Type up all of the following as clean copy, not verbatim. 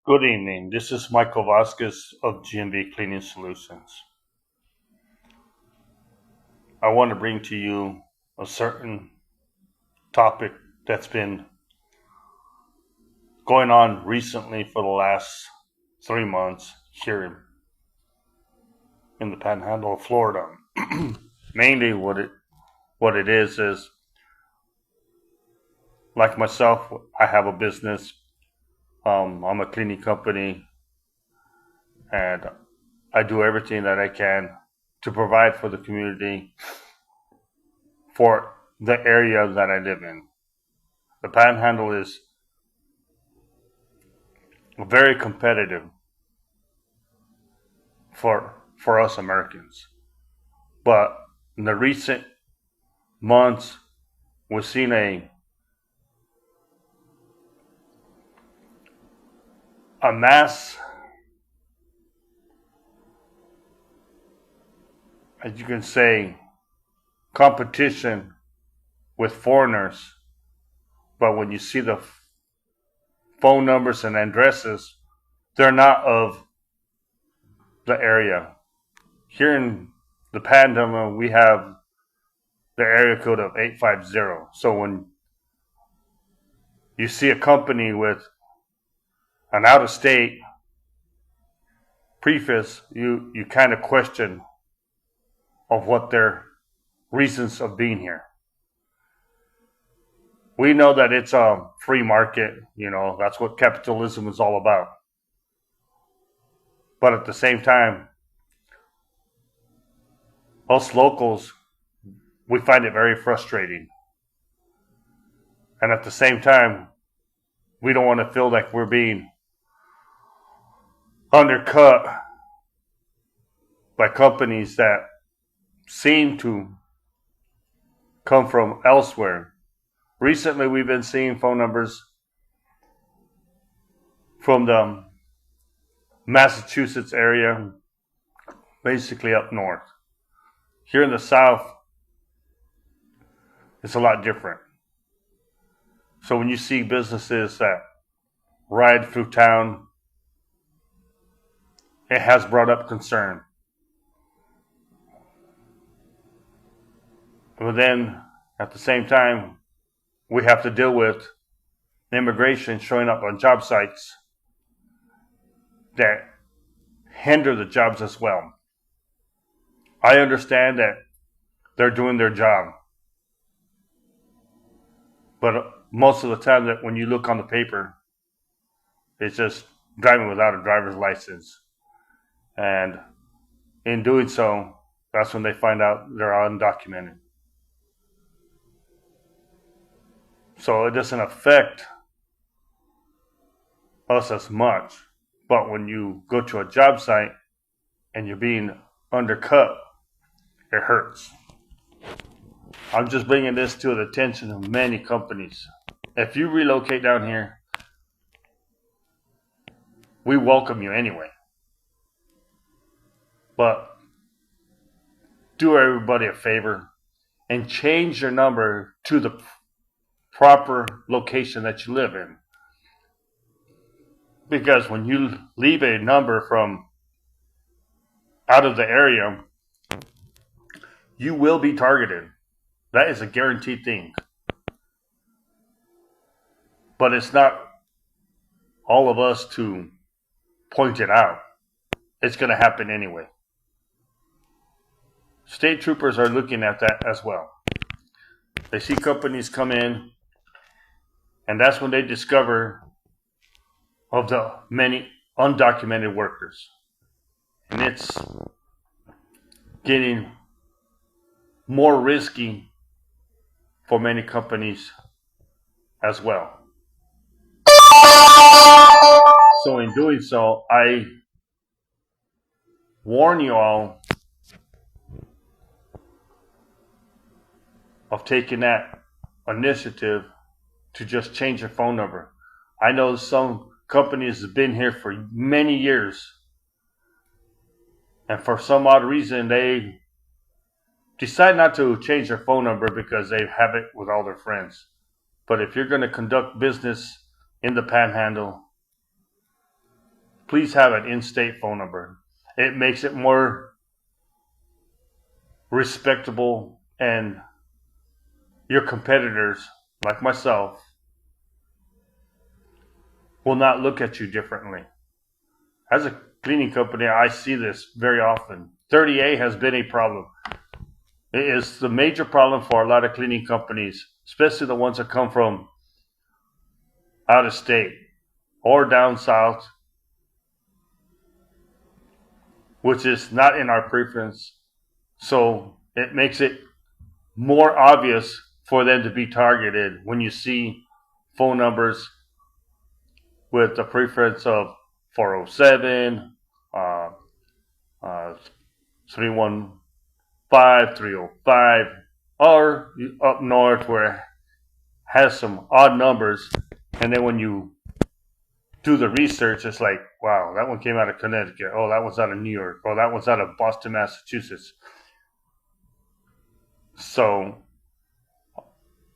Good evening. This is Michael Vasquez of GMB Cleaning Solutions. I want to bring to you a certain topic that's been going on recently for the last 3 months here in the Panhandle of Florida. Mainly, what it is like myself. I have a business. I'm a cleaning company, and I do everything that I can to provide for the community, for the area that I live in. The Panhandle is very competitive for us Americans, but in the recent months, we've seen a mass, as you can say, competition with foreigners. But when you see the phone numbers and addresses, they're not of the area. Here in the Panhandle, we have the area code of 850. So when you see a company with an out-of-state preface, you kind of question of what their reasons of being here. We know that it's a free market, that's what capitalism is all about. But at the same time, us locals, we find it very frustrating. And at the same time, we don't want to feel like we're being undercut by companies that seem to come from elsewhere. Recently, we've been seeing phone numbers from the Massachusetts area, basically up north. Here in the South, it's a lot different. So when you see businesses that ride through town, it has brought up concern. But then, at the same time, we have to deal with immigration showing up on job sites that hinder the jobs as well. I understand that they're doing their job, but most of the time that when you look on the paper, it's just driving without a driver's license. And in doing so, that's when they find out they're undocumented. So it doesn't affect us as much. But when you go to a job site and you're being undercut, it hurts. I'm just bringing this to the attention of many companies. If you relocate down here, we welcome you anyway. But do everybody a favor and change your number to the proper location that you live in. Because when you leave a number from out of the area, you will be targeted. That is a guaranteed thing. But it's not all of us to point it out. It's going to happen anyway. State troopers are looking at that as well. They see companies come in, and that's when they discover of the many undocumented workers. And it's getting more risky for many companies as well. So in doing so, I warn you all of taking that initiative to just change your phone number. I know some companies have been here for many years, and for some odd reason they decide not to change their phone number because they have it with all their friends. But if you're going to conduct business in the Panhandle, please have an in-state phone number. It makes it more respectable, and your competitors, like myself, will not look at you differently. As a cleaning company, I see this very often. 30A has been a problem. It is the major problem for a lot of cleaning companies, especially the ones that come from out of state or down south, which is not in our preference. So it makes it more obvious for them to be targeted when you see phone numbers with the preference of 407, 315, 305, or up north where it has some odd numbers. And then when you do the research, it's like, wow, that one came out of Connecticut. Oh, that one's out of New York. Oh, that one's out of Boston, Massachusetts. So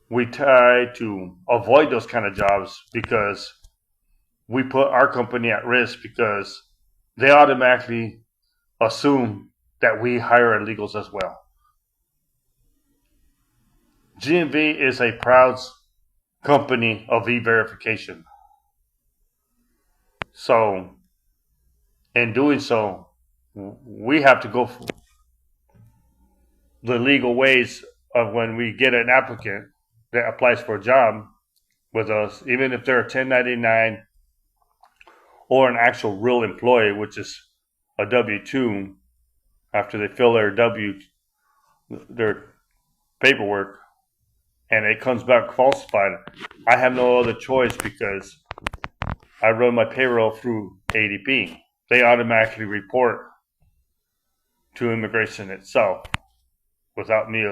we try to avoid those kind of jobs because we put our company at risk, because they automatically assume that we hire illegals as well. GMV is a proud company of e-verification. So, in doing so, we have to go the legal ways of when we get an applicant that applies for a job with us, even if they're a 1099 or an actual real employee, which is a W-2, after they fill their paperwork and it comes back falsified, I have no other choice because I run my payroll through ADP. They automatically report to immigration itself without me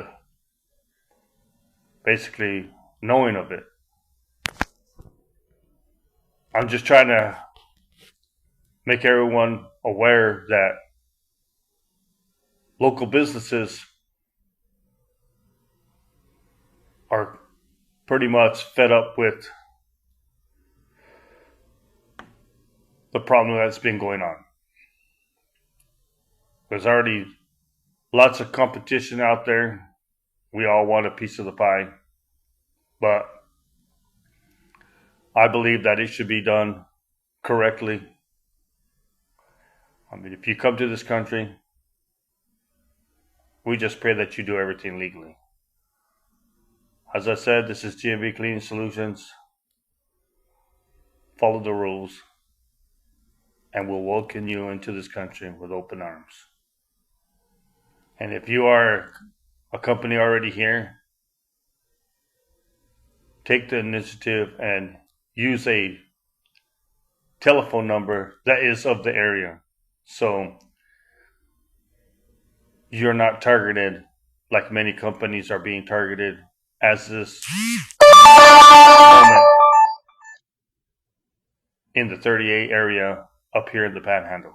basically knowing of it. I'm just trying to make everyone aware that local businesses are pretty much fed up with the problem that's been going on. There's already lots of competition out there. We all want a piece of the pie. But I believe that it should be done correctly. I mean, if you come to this country, we just pray that you do everything legally. As I said, this is GMV Cleaning Solutions. Follow the rules, and we'll welcome you into this country with open arms. And if you are a company already here, take the initiative and use a telephone number that is of the area, so you're not targeted like many companies are being targeted as this moment in the 38 area up here in the Panhandle.